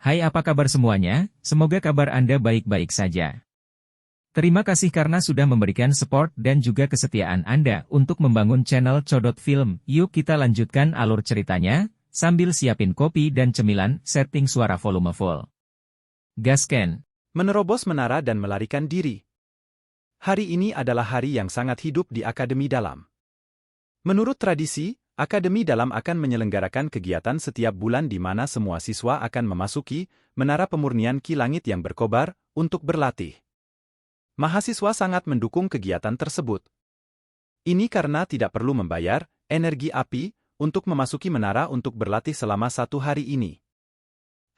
Hai, apa kabar semuanya? Semoga kabar Anda baik-baik saja. Terima kasih karena sudah memberikan support dan juga kesetiaan Anda untuk membangun channel Codot Film. Yuk kita lanjutkan alur ceritanya, sambil siapin kopi dan cemilan, setting suara volume full. Gasken. Menerobos menara dan melarikan diri. Hari ini adalah hari yang sangat hidup di Akademi Dalam. Menurut tradisi, Akademi Dalam akan menyelenggarakan kegiatan setiap bulan di mana semua siswa akan memasuki Menara Pemurnian Ki Langit yang berkobar untuk berlatih. Mahasiswa sangat mendukung kegiatan tersebut. Ini karena tidak perlu membayar energi api untuk memasuki menara untuk berlatih selama 1 hari ini.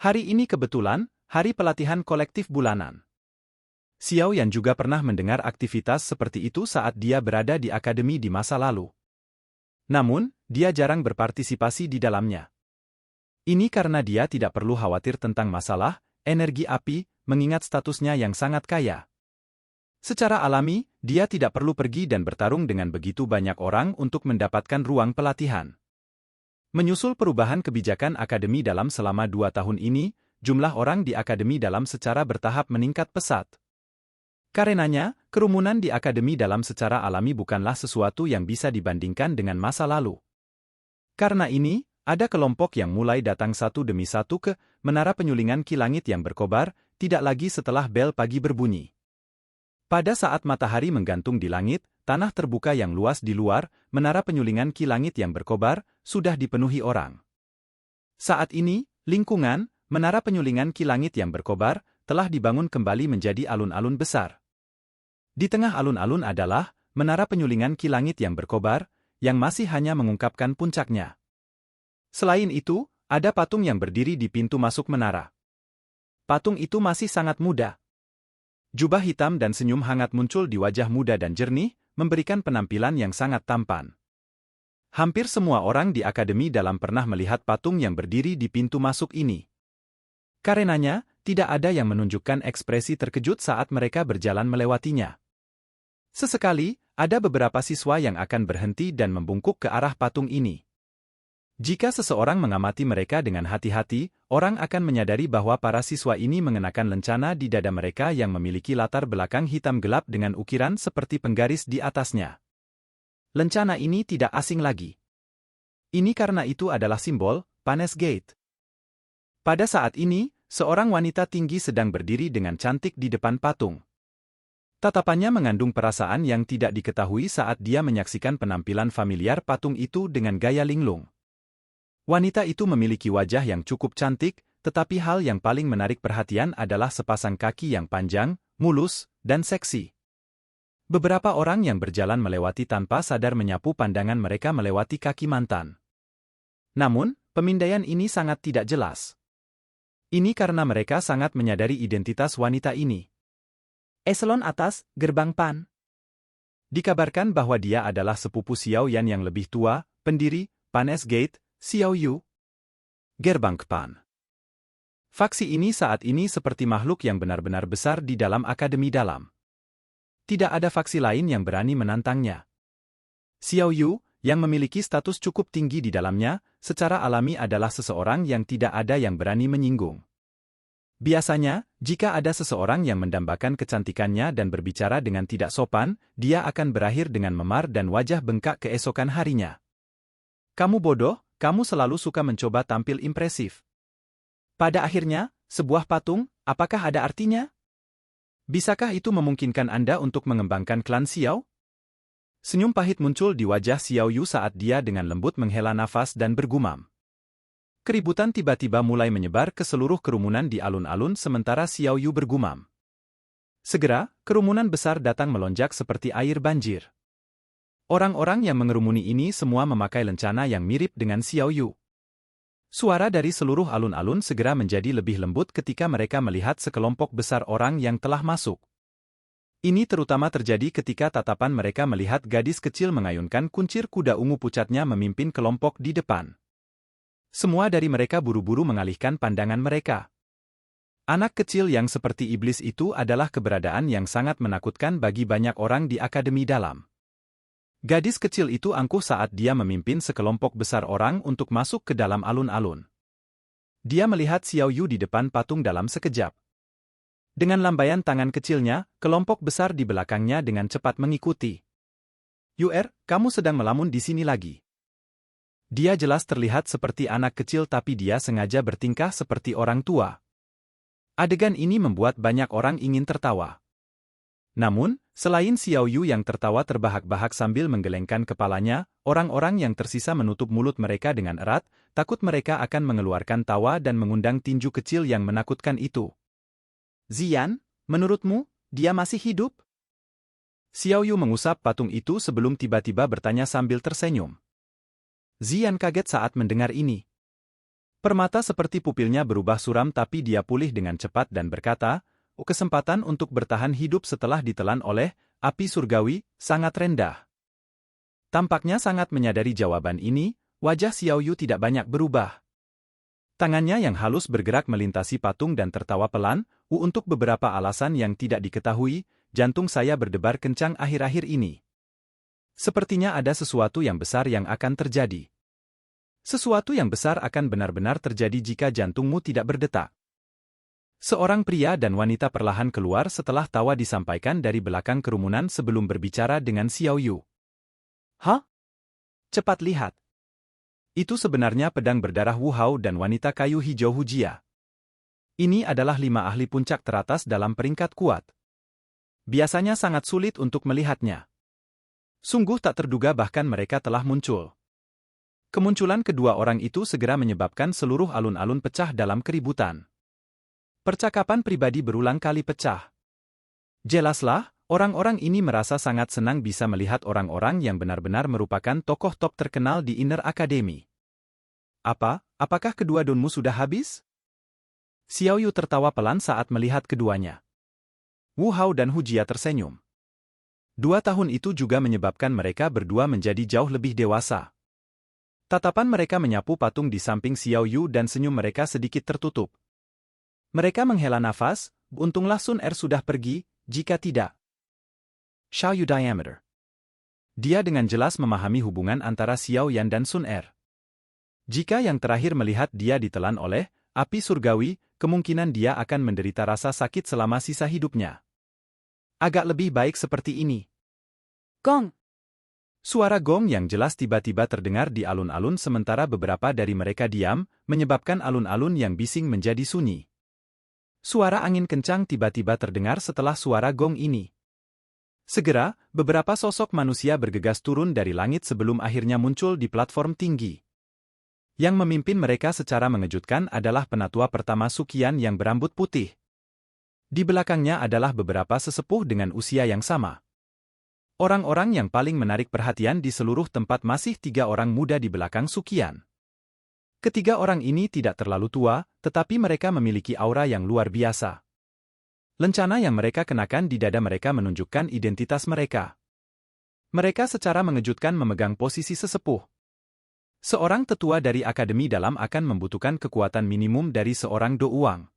Hari ini kebetulan hari pelatihan kolektif bulanan. Xiao Yan juga pernah mendengar aktivitas seperti itu saat dia berada di akademi di masa lalu. Namun, dia jarang berpartisipasi di dalamnya. Ini karena dia tidak perlu khawatir tentang masalah energi api, mengingat statusnya yang sangat kaya. Secara alami, dia tidak perlu pergi dan bertarung dengan begitu banyak orang untuk mendapatkan ruang pelatihan. Menyusul perubahan kebijakan Akademi Dalam selama 2 tahun ini, jumlah orang di Akademi Dalam secara bertahap meningkat pesat. Karenanya, kerumunan di Akademi Dalam secara alami bukanlah sesuatu yang bisa dibandingkan dengan masa lalu. Karena ini, ada kelompok yang mulai datang satu demi satu ke Menara Penyulingan Ki Langit yang berkobar, tidak lagi setelah bel pagi berbunyi. Pada saat matahari menggantung di langit, tanah terbuka yang luas di luar Menara Penyulingan Ki Langit yang berkobar sudah dipenuhi orang. Saat ini, lingkungan Menara Penyulingan Ki Langit yang berkobar telah dibangun kembali menjadi alun-alun besar. Di tengah alun-alun adalah Menara Penyulingan Ki Langit yang berkobar, yang masih hanya mengungkapkan puncaknya. Selain itu, ada patung yang berdiri di pintu masuk menara. Patung itu masih sangat muda. Jubah hitam dan senyum hangat muncul di wajah muda dan jernih, memberikan penampilan yang sangat tampan. Hampir semua orang di Akademi Dalam pernah melihat patung yang berdiri di pintu masuk ini. Karenanya, tidak ada yang menunjukkan ekspresi terkejut saat mereka berjalan melewatinya. Sesekali, ada beberapa siswa yang akan berhenti dan membungkuk ke arah patung ini. Jika seseorang mengamati mereka dengan hati-hati, orang akan menyadari bahwa para siswa ini mengenakan lencana di dada mereka yang memiliki latar belakang hitam gelap dengan ukiran seperti penggaris di atasnya. Lencana ini tidak asing lagi. Ini karena itu adalah simbol Panes Gate. Pada saat ini, seorang wanita tinggi sedang berdiri dengan cantik di depan patung. Tatapannya mengandung perasaan yang tidak diketahui saat dia menyaksikan penampilan familiar patung itu dengan gaya linglung. Wanita itu memiliki wajah yang cukup cantik, tetapi hal yang paling menarik perhatian adalah sepasang kaki yang panjang, mulus, dan seksi. Beberapa orang yang berjalan melewati tanpa sadar menyapu pandangan mereka melewati kaki mantan. Namun, pemindaian ini sangat tidak jelas. Ini karena mereka sangat menyadari identitas wanita ini. Eselon atas, Gerbang Pan. Dikabarkan bahwa dia adalah sepupu Xiao Yan yang lebih tua, pendiri Panes Gate, Xiao Yu. Gerbang Pan. Faksi ini saat ini seperti makhluk yang benar-benar besar di dalam Akademi Dalam. Tidak ada faksi lain yang berani menantangnya. Xiao Yu, yang memiliki status cukup tinggi di dalamnya, secara alami adalah seseorang yang tidak ada yang berani menyinggung. Biasanya, jika ada seseorang yang mendambakan kecantikannya dan berbicara dengan tidak sopan, dia akan berakhir dengan memar dan wajah bengkak keesokan harinya. Kamu bodoh, kamu selalu suka mencoba tampil impresif. Pada akhirnya, sebuah patung, apakah ada artinya? Bisakah itu memungkinkan Anda untuk mengembangkan klan Xiao? Senyum pahit muncul di wajah Xiao Yu saat dia dengan lembut menghela nafas dan bergumam. Keributan tiba-tiba mulai menyebar ke seluruh kerumunan di alun-alun sementara Xiao Yu bergumam. Segera, kerumunan besar datang melonjak seperti air banjir. Orang-orang yang mengerumuni ini semua memakai lencana yang mirip dengan Xiao Yu. Suara dari seluruh alun-alun segera menjadi lebih lembut ketika mereka melihat sekelompok besar orang yang telah masuk. Ini terutama terjadi ketika tatapan mereka melihat gadis kecil mengayunkan kuncir kuda ungu pucatnya memimpin kelompok di depan. Semua dari mereka buru-buru mengalihkan pandangan mereka. Anak kecil yang seperti iblis itu adalah keberadaan yang sangat menakutkan bagi banyak orang di Akademi Dalam. Gadis kecil itu angkuh saat dia memimpin sekelompok besar orang untuk masuk ke dalam alun-alun. Dia melihat Xiao Yu di depan patung dalam sekejap. Dengan lambaian tangan kecilnya, kelompok besar di belakangnya dengan cepat mengikuti. Yuer, kamu sedang melamun di sini lagi. Dia jelas terlihat seperti anak kecil tapi dia sengaja bertingkah seperti orang tua. Adegan ini membuat banyak orang ingin tertawa. Namun, selain Xiao Yu yang tertawa terbahak-bahak sambil menggelengkan kepalanya, orang-orang yang tersisa menutup mulut mereka dengan erat, takut mereka akan mengeluarkan tawa dan mengundang tinju kecil yang menakutkan itu. Ziyan, menurutmu, dia masih hidup? Xiao Yu mengusap patung itu sebelum tiba-tiba bertanya sambil tersenyum. Ziyan kaget saat mendengar ini. Permata seperti pupilnya berubah suram tapi dia pulih dengan cepat dan berkata, kesempatan untuk bertahan hidup setelah ditelan oleh api surgawi sangat rendah. Tampaknya sangat menyadari jawaban ini, wajah Xiao Yu tidak banyak berubah. Tangannya yang halus bergerak melintasi patung dan tertawa pelan, untuk beberapa alasan yang tidak diketahui, jantung saya berdebar kencang akhir-akhir ini. Sepertinya ada sesuatu yang besar yang akan terjadi. Sesuatu yang besar akan benar-benar terjadi jika jantungmu tidak berdetak. Seorang pria dan wanita perlahan keluar setelah tawa disampaikan dari belakang kerumunan sebelum berbicara dengan Xiao Yu. Hah? Cepat lihat. Itu sebenarnya pedang berdarah Wu Hao dan wanita kayu hijau Hujia. Ini adalah 5 ahli puncak teratas dalam peringkat kuat. Biasanya sangat sulit untuk melihatnya. Sungguh tak terduga bahkan mereka telah muncul. Kemunculan kedua orang itu segera menyebabkan seluruh alun-alun pecah dalam keributan. Percakapan pribadi berulang kali pecah. Jelaslah, orang-orang ini merasa sangat senang bisa melihat orang-orang yang benar-benar merupakan tokoh top terkenal di Inner Academy. Apakah kedua donmu sudah habis? Xiao Yu tertawa pelan saat melihat keduanya. Wu Hao dan Hujia tersenyum. 2 tahun itu juga menyebabkan mereka berdua menjadi jauh lebih dewasa. Tatapan mereka menyapu patung di samping Xiao Yu dan senyum mereka sedikit tertutup. Mereka menghela nafas, untunglah Sun Er sudah pergi, jika tidak. Xiao Yu diameter. Dia dengan jelas memahami hubungan antara Xiao Yan dan Sun Er. Jika yang terakhir melihat dia ditelan oleh api surgawi, kemungkinan dia akan menderita rasa sakit selama sisa hidupnya. Agak lebih baik seperti ini. Gong! Suara gong yang jelas tiba-tiba terdengar di alun-alun sementara beberapa dari mereka diam, menyebabkan alun-alun yang bising menjadi sunyi. Suara angin kencang tiba-tiba terdengar setelah suara gong ini. Segera, beberapa sosok manusia bergegas turun dari langit sebelum akhirnya muncul di platform tinggi. Yang memimpin mereka secara mengejutkan adalah penatua pertama Sukian yang berambut putih. Di belakangnya adalah beberapa sesepuh dengan usia yang sama. Orang-orang yang paling menarik perhatian di seluruh tempat masih 3 orang muda di belakang Sukian. Ketiga orang ini tidak terlalu tua, tetapi mereka memiliki aura yang luar biasa. Lencana yang mereka kenakan di dada mereka menunjukkan identitas mereka. Mereka secara mengejutkan memegang posisi sesepuh. Seorang tetua dari Akademi Dalam akan membutuhkan kekuatan minimum dari seorang Do Uang.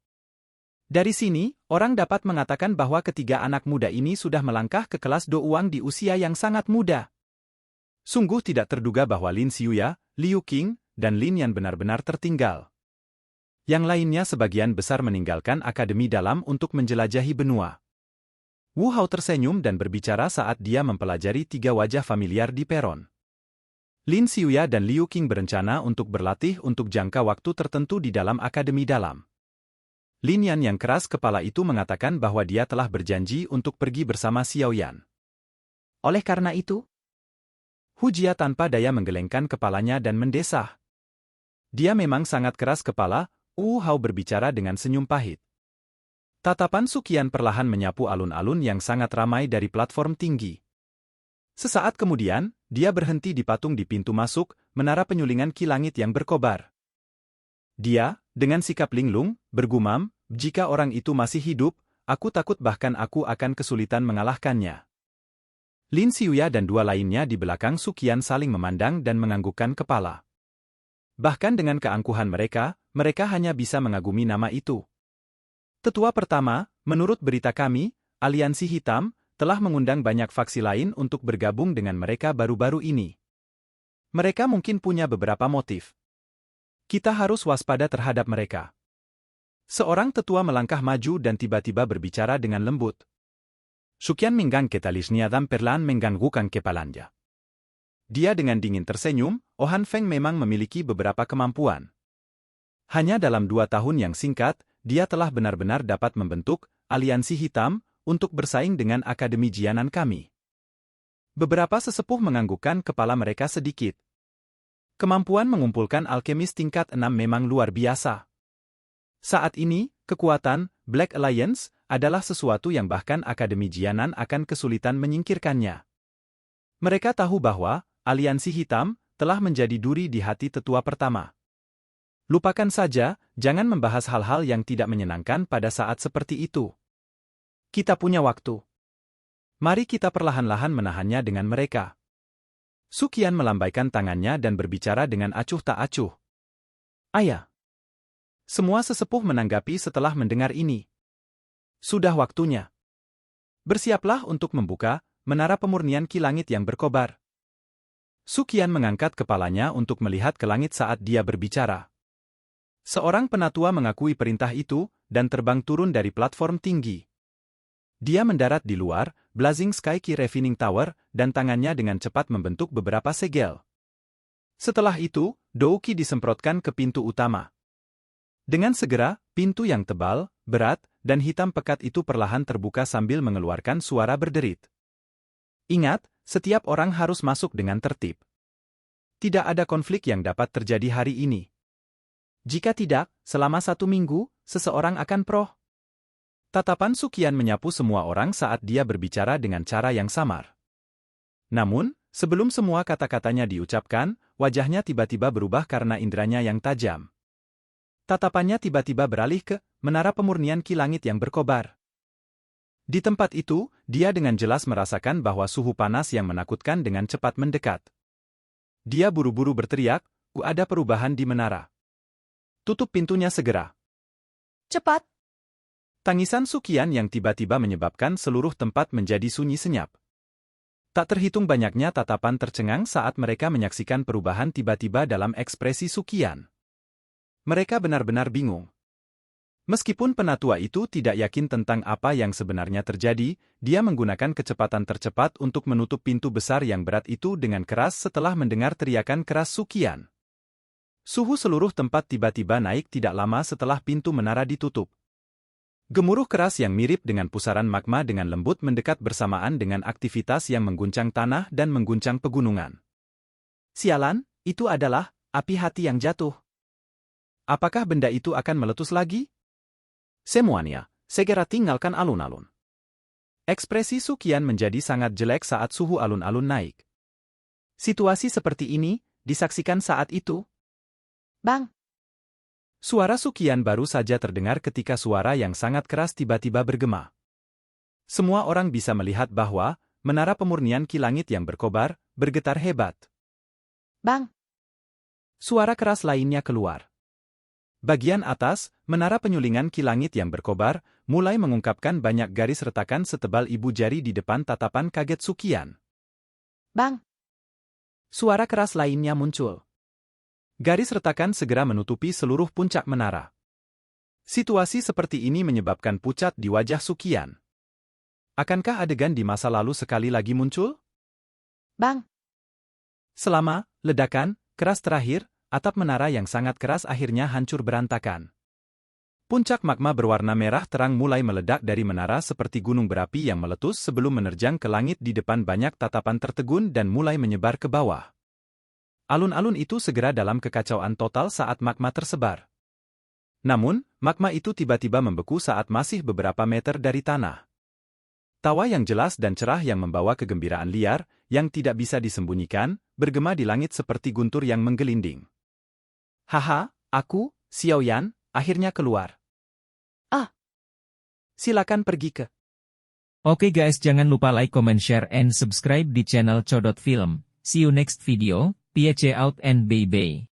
Dari sini, orang dapat mengatakan bahwa ketiga anak muda ini sudah melangkah ke kelas Do Uang di usia yang sangat muda. Sungguh tidak terduga bahwa Lin Xiuya, Liu Qing, dan Lin Yan benar-benar tertinggal. Yang lainnya sebagian besar meninggalkan Akademi Dalam untuk menjelajahi benua. Wu Hao tersenyum dan berbicara saat dia mempelajari 3 wajah familiar di peron. Lin Xiuya dan Liu Qing berencana untuk berlatih untuk jangka waktu tertentu di dalam Akademi Dalam. Lin Yan yang keras kepala itu mengatakan bahwa dia telah berjanji untuk pergi bersama Xiao Yan. Oleh karena itu, Hujia tanpa daya menggelengkan kepalanya dan mendesah. Dia memang sangat keras kepala, Wu Hao berbicara dengan senyum pahit. Tatapan Sukian perlahan menyapu alun-alun yang sangat ramai dari platform tinggi. Sesaat kemudian, dia berhenti di patung di pintu masuk, menara penyulingan ki langit yang berkobar. Dia, dengan sikap linglung, bergumam, jika orang itu masih hidup, aku takut bahkan aku akan kesulitan mengalahkannya. Lin Xiuya dan 2 lainnya di belakang Sukian saling memandang dan menganggukkan kepala. Bahkan dengan keangkuhan mereka hanya bisa mengagumi nama itu. Tetua pertama, menurut berita kami, Aliansi Hitam, telah mengundang banyak faksi lain untuk bergabung dengan mereka baru-baru ini. Mereka mungkin punya beberapa motif. Kita harus waspada terhadap mereka. Seorang tetua melangkah maju dan tiba-tiba berbicara dengan lembut. Sukian minggang ketalisniadam perlahan mengganggukan kepalanya. Dia dengan dingin tersenyum, Oh Han Feng memang memiliki beberapa kemampuan. Hanya dalam 2 tahun yang singkat, dia telah benar-benar dapat membentuk aliansi hitam untuk bersaing dengan Akademi Jianan kami. Beberapa sesepuh menganggukkan kepala mereka sedikit. Kemampuan mengumpulkan alkemis tingkat 6 memang luar biasa. Saat ini, kekuatan Black Alliance adalah sesuatu yang bahkan Akademi Jianan akan kesulitan menyingkirkannya. Mereka tahu bahwa aliansi hitam telah menjadi duri di hati tetua pertama. Lupakan saja, jangan membahas hal-hal yang tidak menyenangkan pada saat seperti itu. Kita punya waktu. Mari kita perlahan-lahan menahannya dengan mereka. Sukian melambaikan tangannya dan berbicara dengan acuh tak acuh. Ayah. Semua sesepuh menanggapi setelah mendengar ini. Sudah waktunya. Bersiaplah untuk membuka menara pemurnian Ki Langit yang berkobar. Sukian mengangkat kepalanya untuk melihat ke langit saat dia berbicara. Seorang penatua mengakui perintah itu dan terbang turun dari platform tinggi. Dia mendarat di luar, Blazing Sky Key Refining Tower, dan tangannya dengan cepat membentuk beberapa segel. Setelah itu, Douki disemprotkan ke pintu utama. Dengan segera, pintu yang tebal, berat, dan hitam pekat itu perlahan terbuka sambil mengeluarkan suara berderit. Ingat, setiap orang harus masuk dengan tertib. Tidak ada konflik yang dapat terjadi hari ini. Jika tidak, selama 1 minggu, seseorang akan proh. Tatapan Sukian menyapu semua orang saat dia berbicara dengan cara yang samar. Namun, sebelum semua kata-katanya diucapkan, wajahnya tiba-tiba berubah karena inderanya yang tajam. Tatapannya tiba-tiba beralih ke menara pemurnian Ki Langit yang berkobar. Di tempat itu, dia dengan jelas merasakan bahwa suhu panas yang menakutkan dengan cepat mendekat. Dia buru-buru berteriak, ada perubahan di menara. Tutup pintunya segera. Cepat! Tangisan Sukian yang tiba-tiba menyebabkan seluruh tempat menjadi sunyi senyap. Tak terhitung banyaknya tatapan tercengang saat mereka menyaksikan perubahan tiba-tiba dalam ekspresi Sukian. Mereka benar-benar bingung. Meskipun penatua itu tidak yakin tentang apa yang sebenarnya terjadi, dia menggunakan kecepatan tercepat untuk menutup pintu besar yang berat itu dengan keras setelah mendengar teriakan keras Sukian. Suhu seluruh tempat tiba-tiba naik tidak lama setelah pintu menara ditutup. Gemuruh keras yang mirip dengan pusaran magma dengan lembut mendekat bersamaan dengan aktivitas yang mengguncang tanah dan mengguncang pegunungan. Sialan, itu adalah api hati yang jatuh. Apakah benda itu akan meletus lagi? Semuanya, segera tinggalkan alun-alun. Ekspresi Sukian menjadi sangat jelek saat suhu alun-alun naik. Situasi seperti ini disaksikan saat itu. Bang! Suara Sukian baru saja terdengar ketika suara yang sangat keras tiba-tiba bergema. Semua orang bisa melihat bahwa menara pemurnian Ki Langit yang berkobar, bergetar hebat. Bang! Suara keras lainnya keluar. Bagian atas, menara penyulingan Ki Langit yang berkobar, mulai mengungkapkan banyak garis retakan setebal ibu jari di depan tatapan kaget Sukian. Bang! Suara keras lainnya muncul. Garis retakan segera menutupi seluruh puncak menara. Situasi seperti ini menyebabkan pucat di wajah Sukian. Akankah adegan di masa lalu sekali lagi muncul? Bang! Selama ledakan keras terakhir, atap menara yang sangat keras akhirnya hancur berantakan. Puncak magma berwarna merah terang mulai meledak dari menara seperti gunung berapi yang meletus sebelum menerjang ke langit di depan banyak tatapan tertegun dan mulai menyebar ke bawah. Alun-alun itu segera dalam kekacauan total saat magma tersebar. Namun, magma itu tiba-tiba membeku saat masih beberapa meter dari tanah. Tawa yang jelas dan cerah yang membawa kegembiraan liar, yang tidak bisa disembunyikan, bergema di langit seperti guntur yang menggelinding. Haha, aku, Xiao Yan, akhirnya keluar. Ah! Silakan pergi ke. Oke guys, jangan lupa like, comment, share, and subscribe di channel Codot Film. See you next video. Peace out and bye-bye.